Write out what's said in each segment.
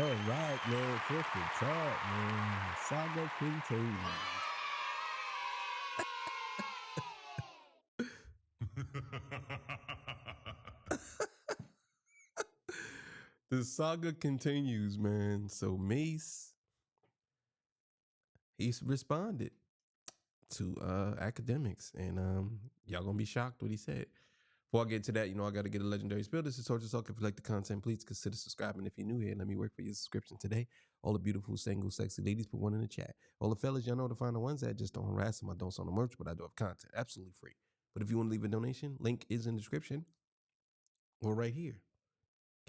All right, man. Click the chart, man. Saga continues. The saga continues, man. So Mase, he's responded to academics, and y'all gonna be shocked what he said. Before I get to that, I gotta get a legendary spill. This is Torture Talk. If you like the content, please consider subscribing. If you're new here, let me work for your subscription today. All the beautiful, single, sexy ladies, put one in the chat. All the fellas, y'all know to find the ones that just don't harass them. I don't sell no merch, but I do have content, absolutely free. But if you want to leave a donation, link is in the description or right here.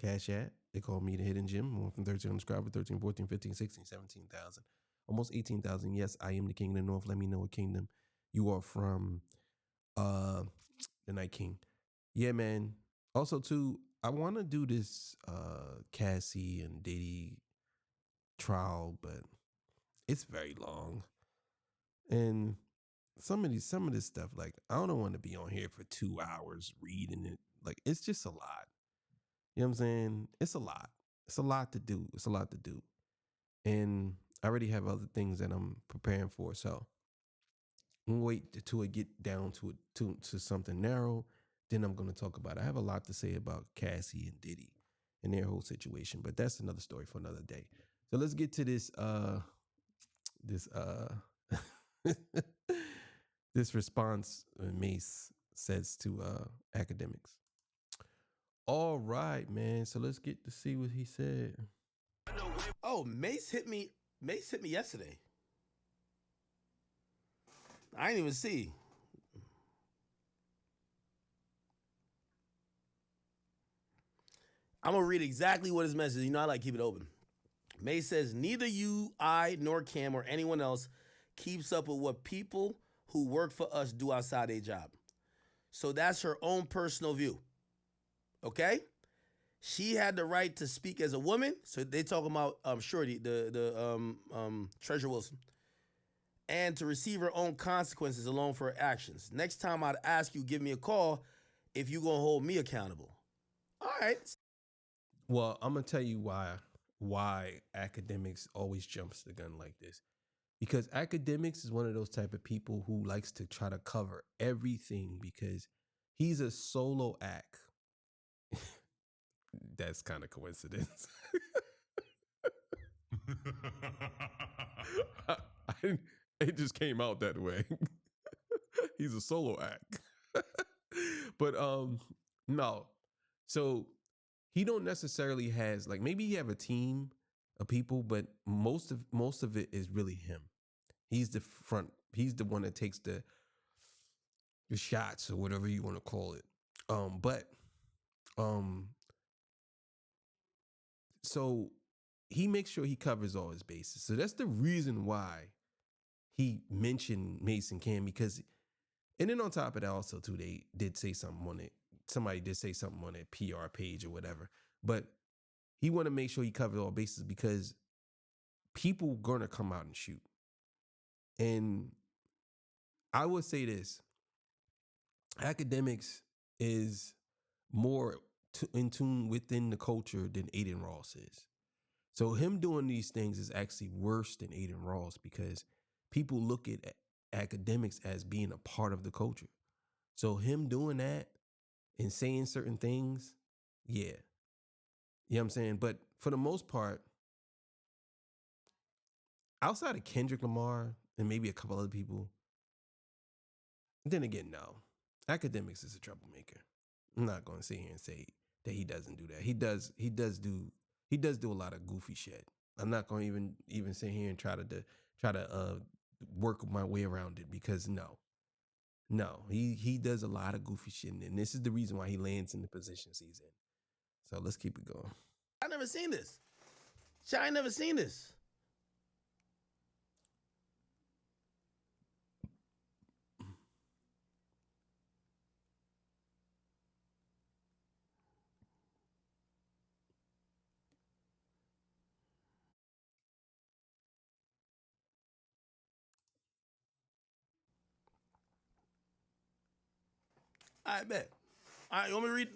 Cash App. They call me the Hidden Gem. Went from 13 subscribers, 13, 14, 15, 16, 17,000. Almost 18,000. Yes, I am the King of the North. Let me know what kingdom you are from. The Night King. Yeah, man. Also, too, I want to do this Cassie and Diddy trial, but it's very long. And some of this stuff, like, I don't want to be on here for 2 hours reading it. Like, it's just a lot. You know what I'm saying? It's a lot. It's a lot to do. It's a lot to do. And I already have other things that I'm preparing for. So I'm gonna wait till it get down to something narrow. Then I'm gonna talk about it. I have a lot to say about Cassie and Diddy and their whole situation, but that's another story for another day. So let's get to this this response Mase says to academics. All right, man. So let's get to see what he said. Oh, Mase hit me yesterday. I didn't even see. I'm gonna read exactly what his message is. You know, I like to keep it open. Mase says, neither you, I, nor Cam or anyone else keeps up with what people who work for us do outside their job. So that's her own personal view. Okay? She had the right to speak as a woman. So they talking about Shorty, the Treasure Wilson, and to receive her own consequences alone for her actions. Next time I'd ask you, give me a call if you gonna hold me accountable. All right. Well, I'm gonna tell you why academics always jumps the gun like this. Because academics is one of those type of people who likes to try to cover everything because he's a solo act. That's kind of coincidence. It just came out that way. He's a solo act. But no. So he don't necessarily has, like, maybe he have a team of people, but most of it is really him. He's the front. He's the one that takes the shots or whatever you want to call it. So he makes sure he covers all his bases. So that's the reason why he mentioned Mase and Cam, because, and then on top of that also too, they did say something on it. Somebody did say something on their PR page or whatever, but he want to make sure he covers all bases because people gonna come out and shoot. And I would say this, academics is more in tune within the culture than Aiden Ross is. So him doing these things is actually worse than Aiden Ross because people look at academics as being a part of the culture. So him doing that and saying certain things, yeah. You know what I'm saying? But for the most part, outside of Kendrick Lamar and maybe a couple other people, then again, no. Academics is a troublemaker. I'm not going to sit here and say that he doesn't do that. He does do a lot of goofy shit. I'm not going to even sit here and try to work my way around it because no, he does a lot of goofy shit, and this is the reason why he lands in the positions he's in. So let's keep it going. I never seen this. I ain't never seen this. I bet. All right, you want me to read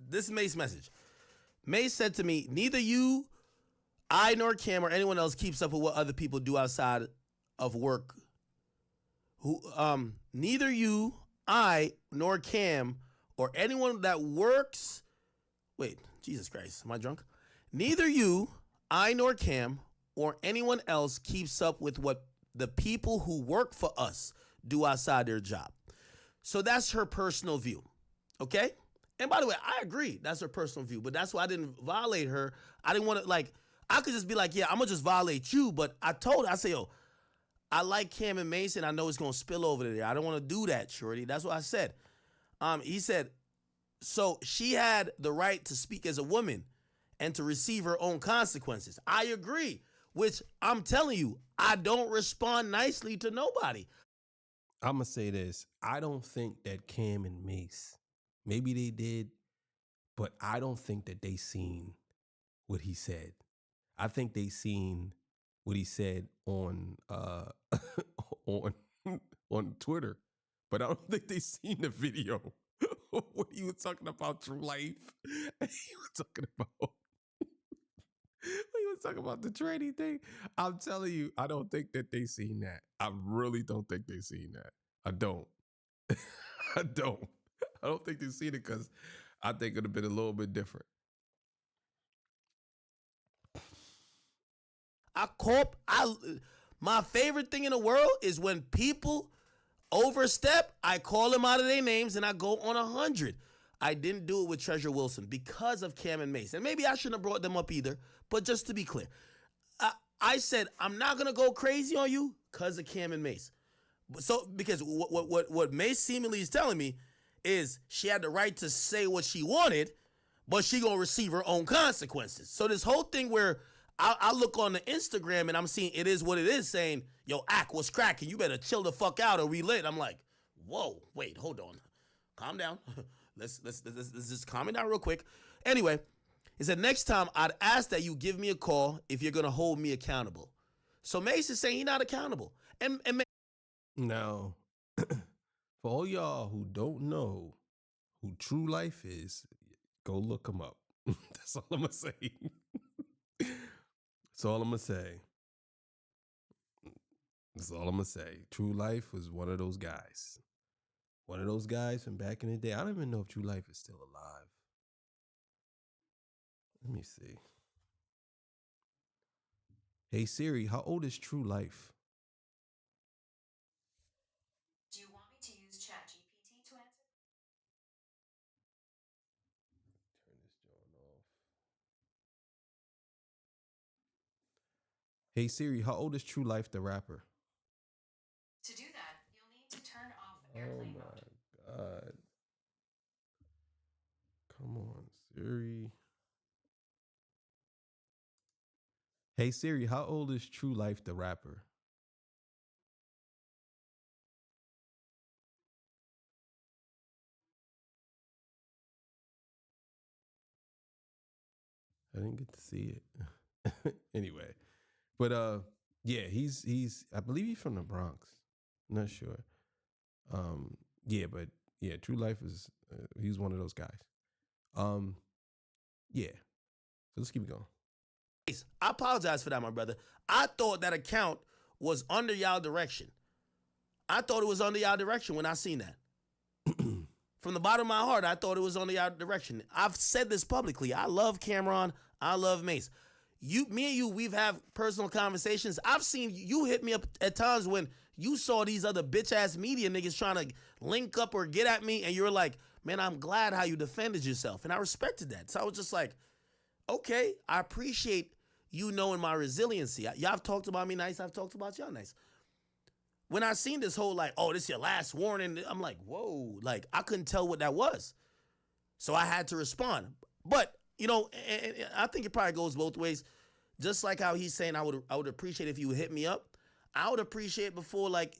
this Mase message? Mase said to me, neither you, I nor Cam or anyone else keeps up with what other people do outside of work. Neither you, I, nor Cam or anyone that works. Wait, Jesus Christ, am I drunk? Neither you, I, nor Cam or anyone else keeps up with what the people who work for us do outside their job. So that's her personal view. Okay? And by the way, I agree. That's her personal view. But that's why I didn't violate her. I didn't want to, like, I could just be like, yeah, I'm going to just violate you. But I told her, I said, yo, I like Cam and Mason. I know it's going to spill over there. I don't want to do that, shorty. That's what I said. He said, so she had the right to speak as a woman and to receive her own consequences. I agree, which I'm telling you, I don't respond nicely to nobody. I'm going to say this. I don't think that Cam and Mase, maybe they did, but I don't think that they seen what he said. I think they seen what he said on on Twitter, but I don't think they seen the video when he was talking about true life. And he was talking about the trading thing. I'm telling you, I don't think that they seen that. I really don't think they seen that. I don't. I don't. I don't think they seen it because I think it'd have been a little bit different. My favorite thing in the world is when people overstep, I call them out of their names and I go on 100. I didn't do it with Treasure Wilson because of Cam and Mase. And maybe I shouldn't have brought them up either, but just to be clear, I said I'm not going to go crazy on you because of Cam and Mase. So, because what Mase seemingly is telling me is she had the right to say what she wanted, but she going to receive her own consequences. So this whole thing where I look on the Instagram and I'm seeing it is what it is saying, yo, Ack, what's cracking? You better chill the fuck out or we lit. I'm like, whoa, wait, hold on. Calm down. Let's just calm it down real quick. Anyway, he said, next time I'd ask that you give me a call if you're going to hold me accountable. So Mase is saying he's not accountable. And now, for all y'all who don't know who True Life is, go look him up. That's all I'm going to say. That's all I'm going to say. That's all I'm going to say. True Life was one of those guys. One of those guys from back in the day. I don't even know if True Life is still alive. Let me see. Hey Siri, how old is True Life? Do you want me to use ChatGPT to answer? Turn this joint off. Hey Siri, how old is True Life the rapper? To do that, you'll need to turn off airplane mode. Oh my God. Come on, Siri. Hey Siri, how old is True Life the rapper? I didn't get to see it. Anyway, but yeah, he's I believe he's from the Bronx. Not sure. Yeah, but yeah, True Life is he's one of those guys. Yeah. So let's keep it going. I apologize for that, my brother. I thought that account was under y'all direction. I thought it was under y'all direction when I seen that. From the bottom of my heart, I thought it was under y'all direction. I've said this publicly. I love Cameron. I love Mase. Me and you, we've had personal conversations. I've seen you hit me up at times when you saw these other bitch-ass media niggas trying to link up or get at me, and you were like, man, I'm glad how you defended yourself. And I respected that. So I was just like, okay, I appreciate you knowing my resiliency. Y'all have talked about me nice. I've talked about y'all nice. When I seen this whole like, oh, this is your last warning, I'm like, whoa, like I couldn't tell what that was. So I had to respond. But, you know, and I think it probably goes both ways. Just like how he's saying I would appreciate if you would hit me up. I would appreciate before like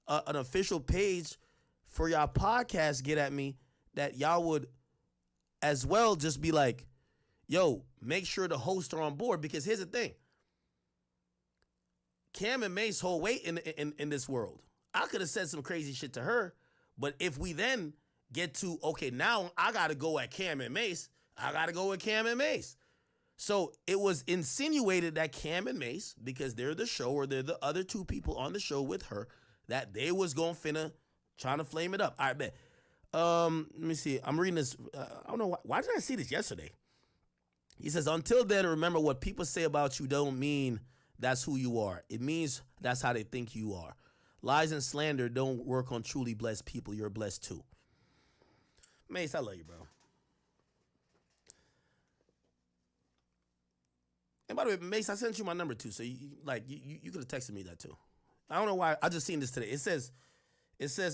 an official page for y'all podcast get at me that y'all would as well just be like, yo, make sure the hosts are on board, because here's the thing. Cam and Mase hold weight in this world. I could have said some crazy shit to her, but if we then get to, okay, now I got to go at Cam and Mase, I got to go with Cam and Mase. So it was insinuated that Cam and Mase, because they're the show, or they're the other two people on the show with her, that they was going finna trying to flame it up. All right, bet. Let me see. I'm reading this. I don't know why did I see this yesterday? He says, until then, remember what people say about you don't mean that's who you are. It means that's how they think you are. Lies and slander don't work on truly blessed people. You're blessed too. Mase, I love you, bro. And by the way, Mase, I sent you my number too, so you could have texted me that too. I don't know why. I just seen this today. It says,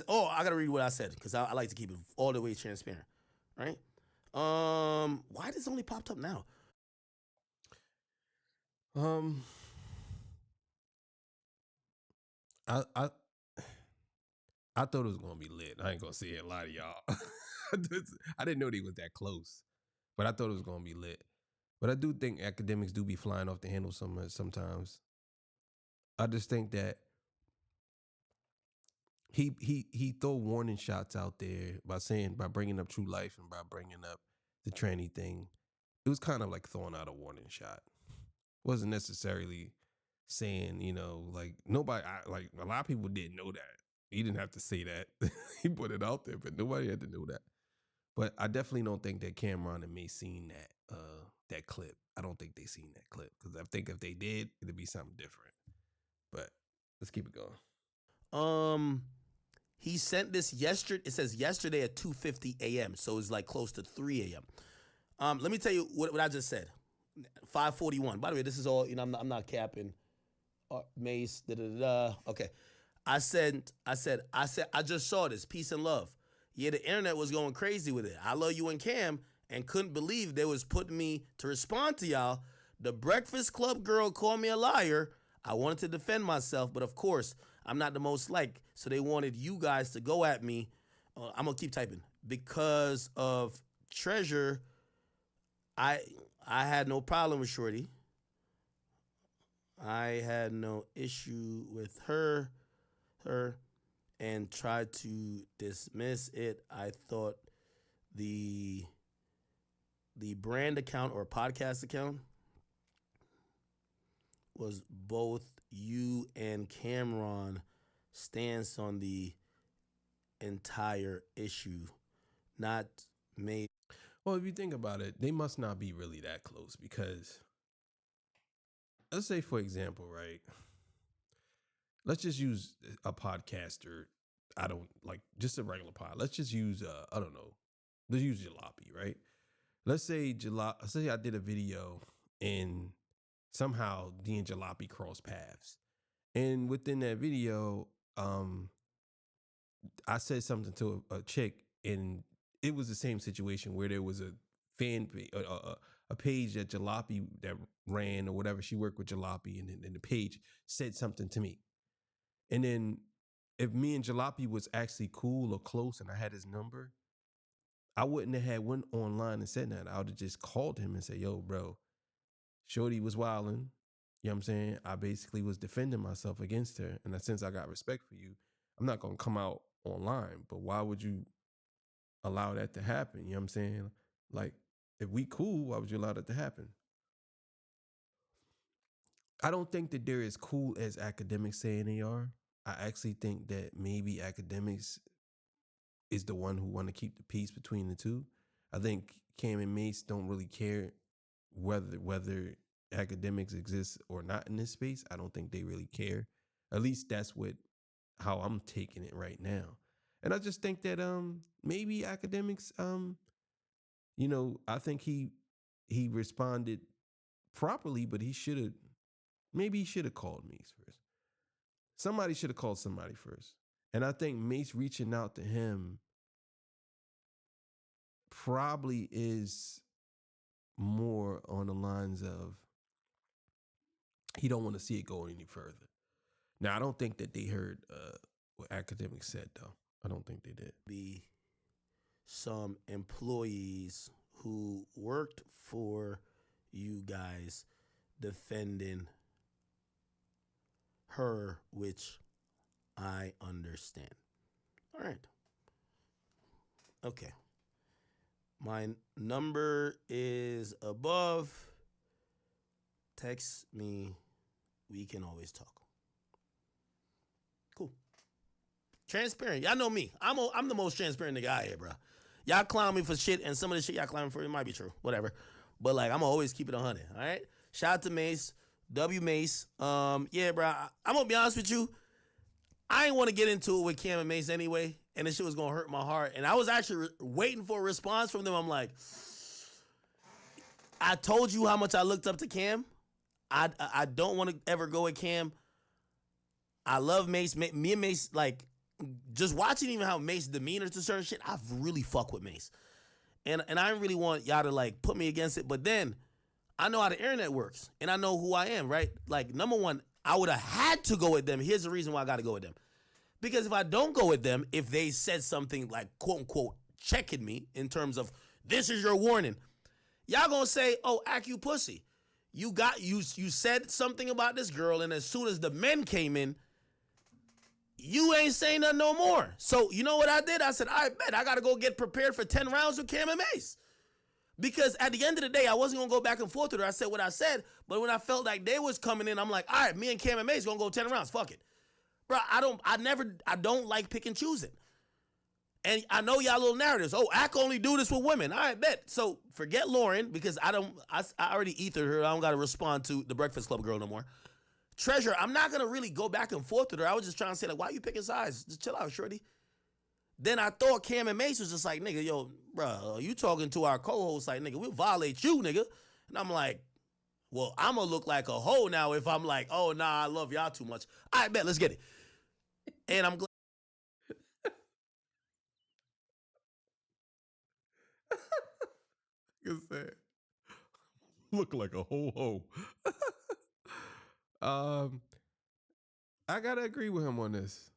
oh, I gotta read what I said because I like to keep it all the way transparent, right? Why this only popped up now? I thought it was gonna be lit. I ain't gonna say it, a lot of y'all. I didn't know they was that close, but I thought it was gonna be lit. But I do think academics do be flying off the handle sometimes. I just think that he throw warning shots out there by bringing up True Life and by bringing up the tranny thing. It was kind of like throwing out a warning shot. Wasn't necessarily saying, like nobody, like a lot of people didn't know that. He didn't have to say that. He put it out there, but nobody had to know that. But I definitely don't think that Cameron and May seen that clip. I don't think they seen that clip because I think if they did, it'd be something different. But let's keep it going. He sent this yesterday. It says yesterday at 2:50 a.m. So it's like close to 3 a.m. Let me tell you what I just said. 5:41. By the way, this is all, I'm not capping. Mase, Okay. I just saw this. Peace and love. Yeah, the internet was going crazy with it. I love you and Cam and couldn't believe they was putting me to respond to y'all. The Breakfast Club girl called me a liar. I wanted to defend myself, but of course, I'm not the most liked, so they wanted you guys to go at me. I'm going to keep typing. Because of Treasure, I had no problem with Shorty. I had no issue with her, and tried to dismiss it. I thought the brand account or podcast account was both you and Cameron stance on the entire issue, not made. Well, if you think about it, they must not be really that close because let's say, for example, right? Let's just use a podcaster. I don't like just a regular pod. Let's just use I don't know. Let's use Jalopy, right? Let's say I did a video and somehow D and Jalopy cross paths. And within that video, I said something to a chick, and it was the same situation where there was a fan a page that Jalopy that ran or whatever. She worked with Jalopy, and the page said something to me. And then if me and Jalopy was actually cool or close, and I had his number, I wouldn't have had went online and said that. I would have just called him and said, "Yo, bro, Shorty was wilding." You know what I'm saying? I basically was defending myself against her. And since I got respect for you, I'm not going to come out online. But why would you allow that to happen? You know what I'm saying? Like, if we cool, why would you allow that to happen? I don't think that they're as cool as academics saying they are. I actually think that maybe academics is the one who want to keep the peace between the two. I think Cam and Mase don't really care whether academics exist or not in this space. I don't think they really care. At least that's how I'm taking it right now. And I just think that maybe academics I think he responded properly, but he should have called Mase first. Somebody should have called somebody first. And I think Mase reaching out to him probably is more on the lines of he don't want to see it go any further. Now, I don't think that they heard what academics said, though. I don't think they did. Be some employees who worked for you guys defending her, which I understand. All right. Okay. My number is above. Text me. We can always talk. Cool. Transparent. Y'all know me. I'm the most transparent nigga out here, bro. Y'all clown me for shit, and some of the shit y'all clown me for, it might be true. Whatever. But like, I'm gonna always keep it 100. All right. Shout out to Mase. W Mase. Yeah, bro. I'm gonna be honest with you. I ain't want to get into it with Cam and Mase anyway, and this shit was gonna hurt my heart. And I was actually waiting for a response from them. I'm like, I told you how much I looked up to Cam. I don't want to ever go with Cam. I love Mase. Me and Mase, like, just watching even how Mase demeanor to certain shit, I really fuck with Mase. And I didn't really want y'all to like put me against it. But then I know how the internet works, and I know who I am, right? Like, number one, I would have had to go with them. Here's the reason why I got to go with them. Because if I don't go with them, if they said something like, quote unquote, checking me in terms of, this is your warning, y'all gonna say, oh, act you pussy. You said something about this girl, and as soon as the men came in, you ain't saying nothing no more. So you know what I did? I said, I bet I gotta go get prepared for 10 rounds with Cam and Mase. Because at the end of the day, I wasn't gonna go back and forth with her. I said what I said, but when I felt like they was coming in, I'm like, all right, me and Cam and Mase gonna go 10 rounds. Fuck it. Bro, I don't like pick and choosing. And I know y'all little narratives. Oh, I can only do this with women. I bet. So forget Lauren, because I already ethered her. I don't got to respond to the Breakfast Club girl no more. Treasure, I'm not going to really go back and forth with her. I was just trying to say, like, why you picking sides? Just chill out, shorty. Then I thought Cam and Mase was just like, nigga, yo, bro, you talking to our co-host like, nigga, we'll violate you, nigga. And I'm like, well, I'm going to look like a hoe now if I'm like, oh, nah, I love y'all too much. I bet, let's get it. And I'm glad. Said, look like a ho ho. I gotta agree with him on this.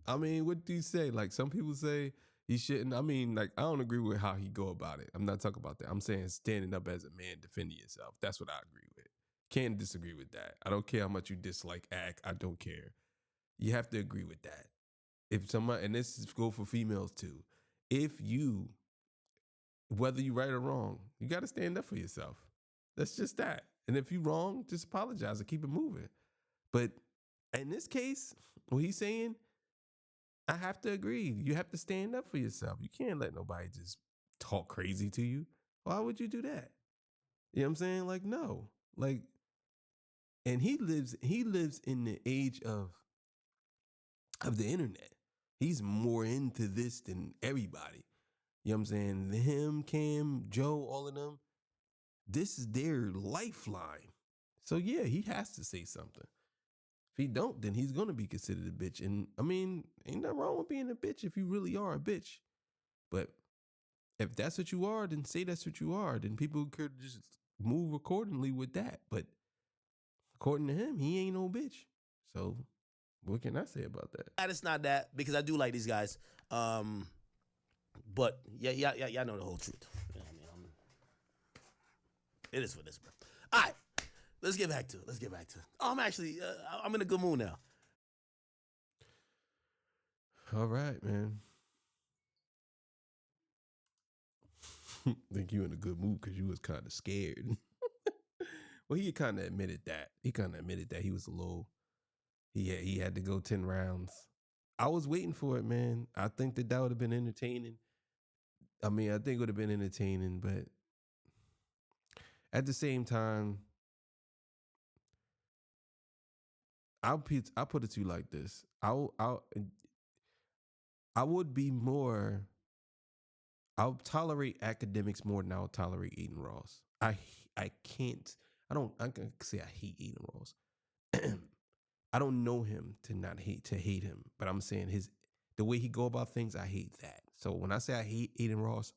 I mean, what do you say? Like, some people say he shouldn't. I mean, like, I don't agree with how he go about it. I'm not talking about that. I'm saying standing up as a man, defending yourself. That's what I agree with. Can't disagree with that. I don't care how much you dislike act. I don't care. You have to agree with that. If somebody, and this is go for females too, if you, whether you right or wrong, you got to stand up for yourself. That's just that. And if you wrong, just apologize and keep it moving. But in this case, what he's saying, I have to agree. You have to stand up for yourself. You can't let nobody just talk crazy to you. Why would you do that? You know what I'm saying? Like, no. Like, and he lives in the age of the internet. He's more into this than everybody. You know what I'm saying? Him, Cam, Joe, all of them, this is their lifeline. So yeah, he has to say something. If he don't, then he's gonna be considered a bitch. And I mean, ain't nothing wrong with being a bitch if you really are a bitch. But if that's what you are, then say that's what you are. Then people could just move accordingly with that. But according to him, he ain't no bitch. So what can I say about that? It's not that, because I do like these guys. But yeah, know the whole truth. You know what I mean? It is what it is, bro. All right, let's get back to it. Oh, I'm actually, I'm in a good mood now. All right, man. Think you in a good mood because you was kind of scared. Well, he kind of admitted that. He was a little. He had to go 10 rounds. I was waiting for it, man. I think that would have been entertaining. I mean, I think it would have been entertaining, but at the same time, I'll put it to you like this. I would be more. I'll tolerate academics more than I'll tolerate Aiden Ross. I can't. I can say I hate Aiden Ross. I don't know him to hate him, but I'm saying the way he go about things, I hate that. So when I say I hate Aiden Ross,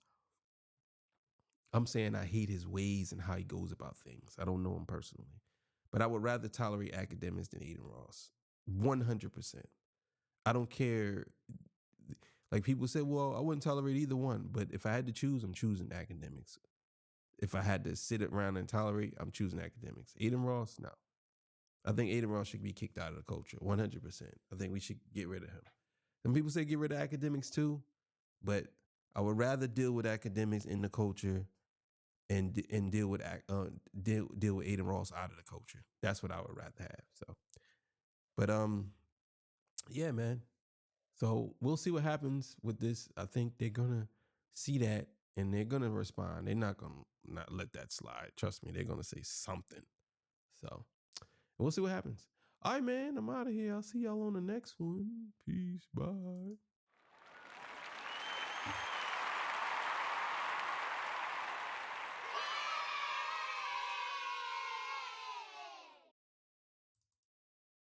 I'm saying I hate his ways and how he goes about things. I don't know him personally, but I would rather tolerate academics than Aiden Ross. 100%. I don't care. Like, people say, well, I wouldn't tolerate either one, but if I had to choose, I'm choosing academics. If I had to sit around and tolerate, I'm choosing academics. Aiden Ross, no. I think Aiden Ross should be kicked out of the culture, 100%. I think we should get rid of him. And people say get rid of academics too, but I would rather deal with academics in the culture and deal with deal with Aiden Ross out of the culture. That's what I would rather have. So, but yeah, man. So we'll see what happens with this. I think they're gonna see that and they're gonna respond. They're not gonna not let that slide. Trust me, they're gonna say something. So we'll see what happens. All right, man. I'm out of here. I'll see y'all on the next one. Peace. Bye.